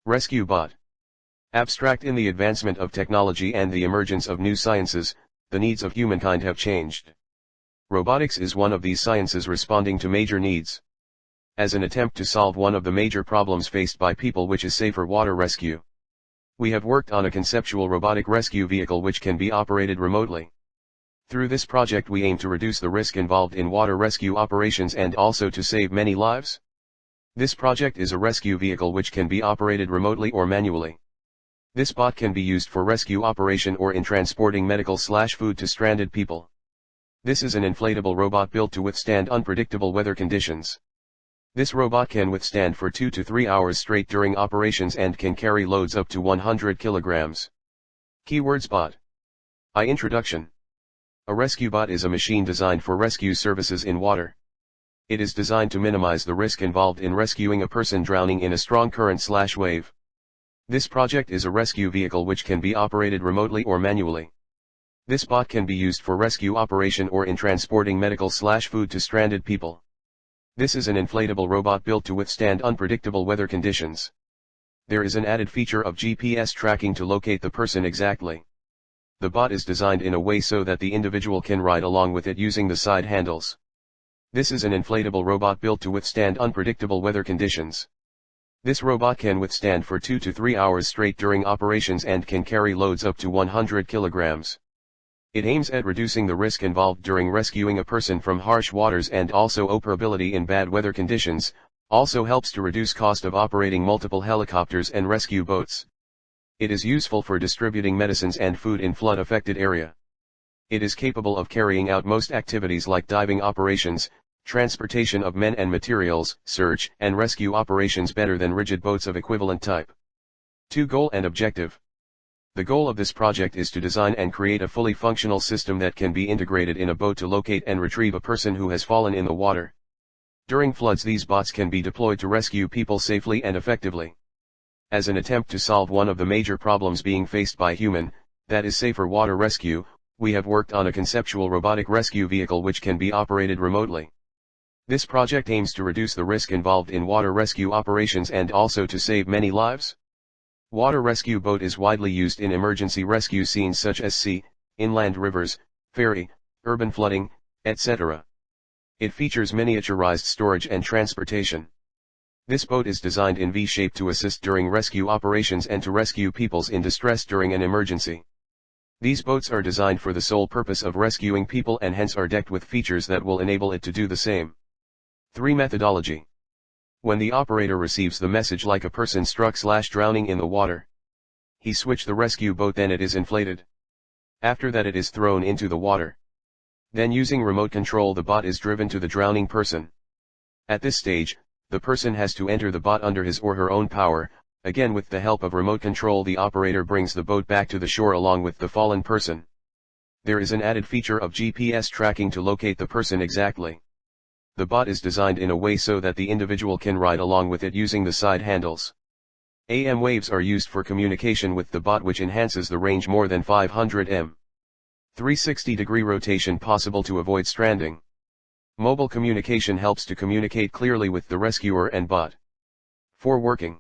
Rescue bot. Abstract. In the advancement of technology and the emergence of new sciences, the needs of humankind have changed. Robotics is one of these sciences responding to major needs. As an attempt to solve one of the major problems faced by people, which is safer water rescue, we have worked on a conceptual robotic rescue vehicle which can be operated remotely. Through this project we aim to reduce the risk involved in water rescue operations and also to save many lives. This project is a rescue vehicle which can be operated remotely or manually. This bot can be used for rescue operation or in transporting medical/food to stranded people. This is an inflatable robot built to withstand unpredictable weather conditions. This robot can withstand for 2 to 3 hours straight during operations and can carry loads up to 100 kilograms. Keywords bot. Introduction. A rescue bot is a machine designed for rescue services in water. It is designed to minimize the risk involved in rescuing a person drowning in a strong current/wave. This project is a rescue vehicle which can be operated remotely or manually. This bot can be used for rescue operation or in transporting medical/food to stranded people. This is an inflatable robot built to withstand unpredictable weather conditions. There is an added feature of GPS tracking to locate the person exactly. The bot is designed in a way so that the individual can ride along with it using the side handles. This is an inflatable robot built to withstand unpredictable weather conditions. This robot can withstand for 2 to 3 hours straight during operations and can carry loads up to 100 kilograms. It aims at reducing the risk involved during rescuing a person from harsh waters and also operability in bad weather conditions, also helps to reduce cost of operating multiple helicopters and rescue boats. It is useful for distributing medicines and food in flood-affected area. It is capable of carrying out most activities like diving operations, transportation of men and materials, search and rescue operations better than rigid boats of equivalent type. 2. Goal and objective. The goal of this project is to design and create a fully functional system that can be integrated in a boat to locate and retrieve a person who has fallen in the water. During floods, these bots can be deployed to rescue people safely and effectively. As an attempt to solve one of the major problems being faced by human, that is safer water rescue, we have worked on a conceptual robotic rescue vehicle which can be operated remotely. This project aims to reduce the risk involved in water rescue operations and also to save many lives. Water rescue boat is widely used in emergency rescue scenes such as sea, inland rivers, ferry, urban flooding, etc. It features miniaturized storage and transportation. This boat is designed in V-shape to assist during rescue operations and to rescue peoples in distress during an emergency. These boats are designed for the sole purpose of rescuing people and hence are decked with features that will enable it to do the same. 3. Methodology. When the operator receives the message like a person struck/drowning in the water, he switch the rescue boat, then it is inflated. After that it is thrown into the water. Then using remote control the bot is driven to the drowning person. At this stage, the person has to enter the bot under his or her own power. Again, with the help of remote control the operator brings the boat back to the shore along with the fallen person. There is an added feature of GPS tracking to locate the person exactly. The bot is designed in a way so that the individual can ride along with it using the side handles. AM waves are used for communication with the bot, which enhances the range more than 500 m. 360-degree rotation possible to avoid stranding. Mobile communication helps to communicate clearly with the rescuer and bot. 4. Working.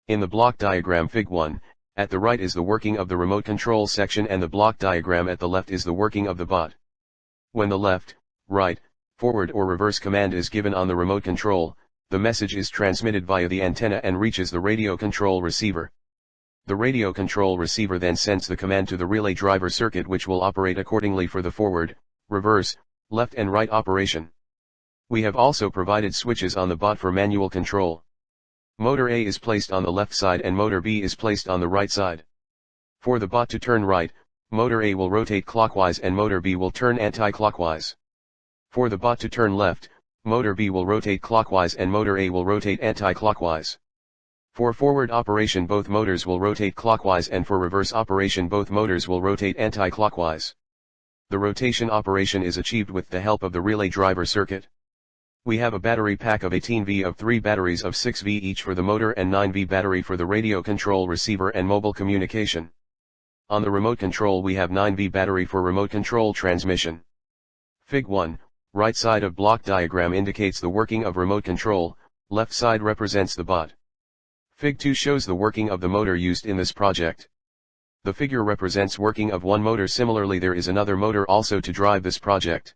In the block diagram Fig 1, at the right is the working of the remote control section and the block diagram at the left is the working of the bot. When the left, right, forward or reverse command is given on the remote control, the message is transmitted via the antenna and reaches the radio control receiver. The radio control receiver then sends the command to the relay driver circuit, which will operate accordingly for the forward, reverse, left and right operation. We have also provided switches on the bot for manual control. Motor A is placed on the left side and motor B is placed on the right side. For the bot to turn right, motor A will rotate clockwise and motor B will turn anti-clockwise. For the bot to turn left, motor B will rotate clockwise and motor A will rotate anti-clockwise. For forward operation both motors will rotate clockwise and for reverse operation both motors will rotate anti-clockwise. The rotation operation is achieved with the help of the relay driver circuit. We have a battery pack of 18V of 3 batteries of 6V each for the motor and 9V battery for the radio control receiver and mobile communication. On the remote control we have 9V battery for remote control transmission. Fig 1, right side of block diagram indicates the working of remote control, left side represents the bot. Fig 2 shows the working of the motor used in this project. The figure represents working of one motor. Similarly, there is another motor also to drive this project.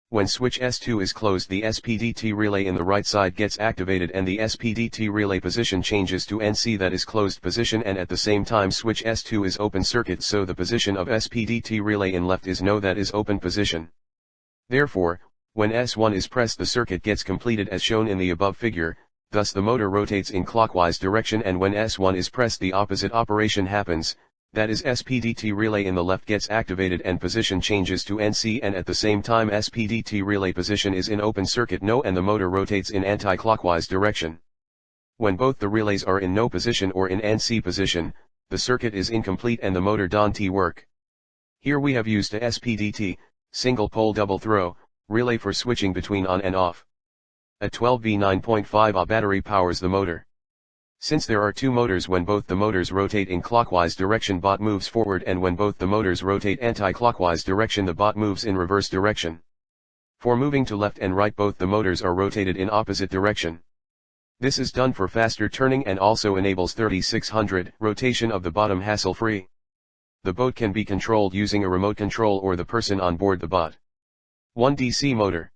When switch S2 is closed, the SPDT relay in the right side gets activated and the SPDT relay position changes to NC, that is closed position, and at the same time switch S2 is open circuit, so the position of SPDT relay in left is no, that is open position. Therefore, when S1 is pressed, the circuit gets completed as shown in the above figure, thus the motor rotates in clockwise direction, and when S1 is pressed the opposite operation happens. That is, SPDT relay in the left gets activated and position changes to NC, and at the same time SPDT relay position is in open circuit no, and the motor rotates in anti-clockwise direction. When both the relays are in no position or in NC position, the circuit is incomplete and the motor don't work. Here we have used a SPDT, single pole double throw, relay for switching between on and off. A 12V 9.5 Ah battery powers the motor. Since there are two motors, when both the motors rotate in clockwise direction, bot moves forward, and when both the motors rotate anti-clockwise direction, the bot moves in reverse direction. For moving to left and right, both the motors are rotated in opposite direction. This is done for faster turning and also enables 3600 rotation of the bottom hassle-free. The boat can be controlled using a remote control or the person on board the bot. 1 DC motor.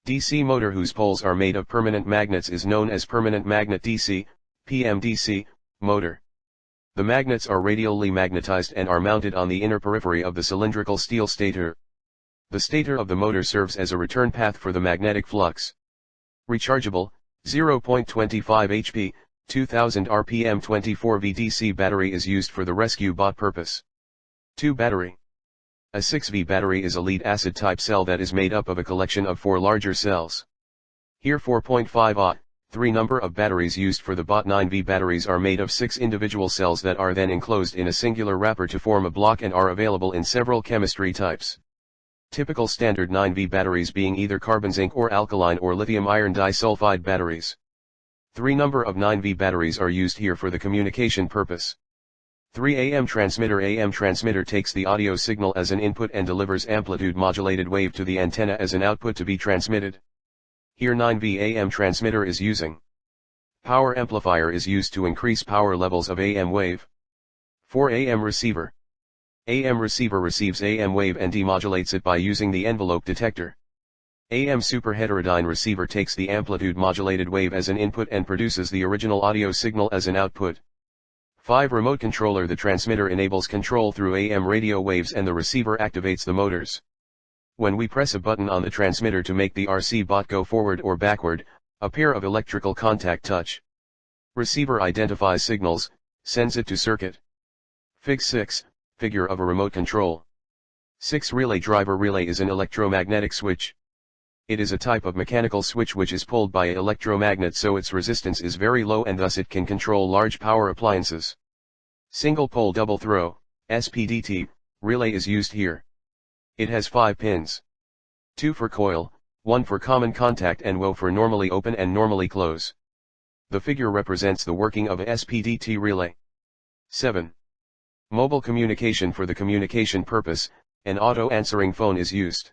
DC motor whose poles are made of permanent magnets is known as permanent magnet DC, PMDC, motor. The magnets are radially magnetized and are mounted on the inner periphery of the cylindrical steel stator. The stator of the motor serves as a return path for the magnetic flux. Rechargeable, 0.25 HP, 2000 RPM 24V DC battery is used for the rescue bot purpose. 2 battery. A 6V battery is a lead acid type cell that is made up of a collection of 4 larger cells. Here 4.5 Ah. 3 number of batteries used for the bot. 9V batteries are made of 6 individual cells that are then enclosed in a singular wrapper to form a block and are available in several chemistry types. Typical standard 9V batteries being either carbon zinc or alkaline or lithium iron disulfide batteries. 3 number of 9V batteries are used here for the communication purpose. 3 AM transmitter. AM transmitter takes the audio signal as an input and delivers amplitude modulated wave to the antenna as an output to be transmitted. Here 9V AM transmitter is using. Power amplifier is used to increase power levels of AM wave. 4 AM receiver. AM receiver receives AM wave and demodulates it by using the envelope detector. AM superheterodyne receiver takes the amplitude modulated wave as an input and produces the original audio signal as an output. 5 remote controller. The transmitter enables control through AM radio waves and the receiver activates the motors. When we press a button on the transmitter to make the RC bot go forward or backward, a pair of electrical contact touch. Receiver identifies signals, sends it to circuit. Fig 6, figure of a remote control. 6 relay. Driver relay is an electromagnetic switch. It is a type of mechanical switch which is pulled by an electromagnet, so its resistance is very low and thus it can control large power appliances. Single pole double throw, SPDT, relay is used here. It has 5 pins. 2 for coil, 1 for common contact and WO for normally open and normally close. The figure represents the working of a SPDT relay. 7. Mobile communication. For the communication purpose, an auto-answering phone is used.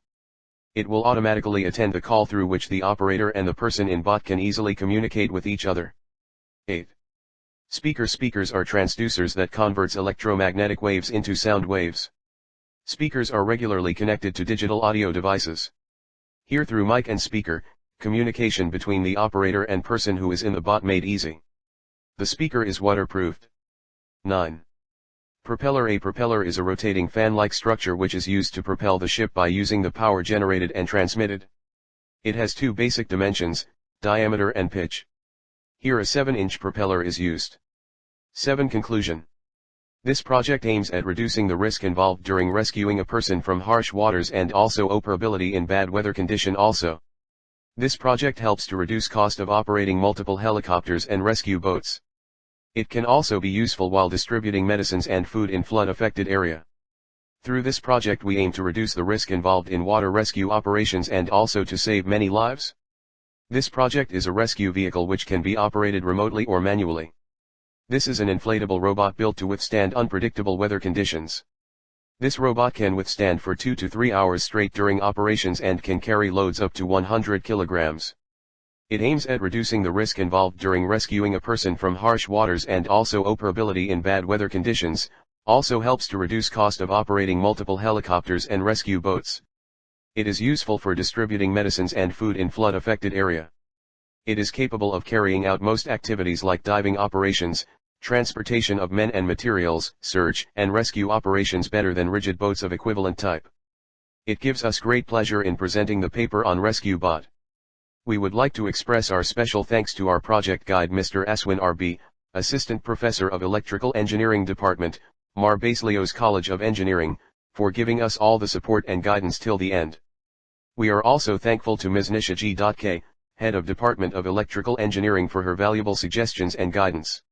It will automatically attend the call through which the operator and the person in bot can easily communicate with each other. 8. Speakers are transducers that converts electromagnetic waves into sound waves. Speakers are regularly connected to digital audio devices. Here through mic and speaker, communication between the operator and person who is in the bot made easy. The speaker is waterproofed. 9. Propeller. A propeller is a rotating fan-like structure which is used to propel the ship by using the power generated and transmitted. It has 2 basic dimensions, diameter and pitch. Here a 7-inch propeller is used. 7. Conclusion. This project aims at reducing the risk involved during rescuing a person from harsh waters and also operability in bad weather condition also. This project helps to reduce cost of operating multiple helicopters and rescue boats. It can also be useful while distributing medicines and food in flood-affected area. Through this project we aim to reduce the risk involved in water rescue operations and also to save many lives. This project is a rescue vehicle which can be operated remotely or manually. This is an inflatable robot built to withstand unpredictable weather conditions. This robot can withstand for 2 to 3 hours straight during operations and can carry loads up to 100 kilograms. It aims at reducing the risk involved during rescuing a person from harsh waters and also operability in bad weather conditions, also helps to reduce cost of operating multiple helicopters and rescue boats. It is useful for distributing medicines and food in flood-affected area. It is capable of carrying out most activities like diving operations, transportation of men and materials, search and rescue operations better than rigid boats of equivalent type. It gives us great pleasure in presenting the paper on Rescue Bot. We would like to express our special thanks to our project guide Mr. Aswin R.B., Assistant Professor of Electrical Engineering Department, Mar Baselios College of Engineering, for giving us all the support and guidance till the end. We are also thankful to Ms. Nisha G. K., Head of Department of Electrical Engineering for her valuable suggestions and guidance.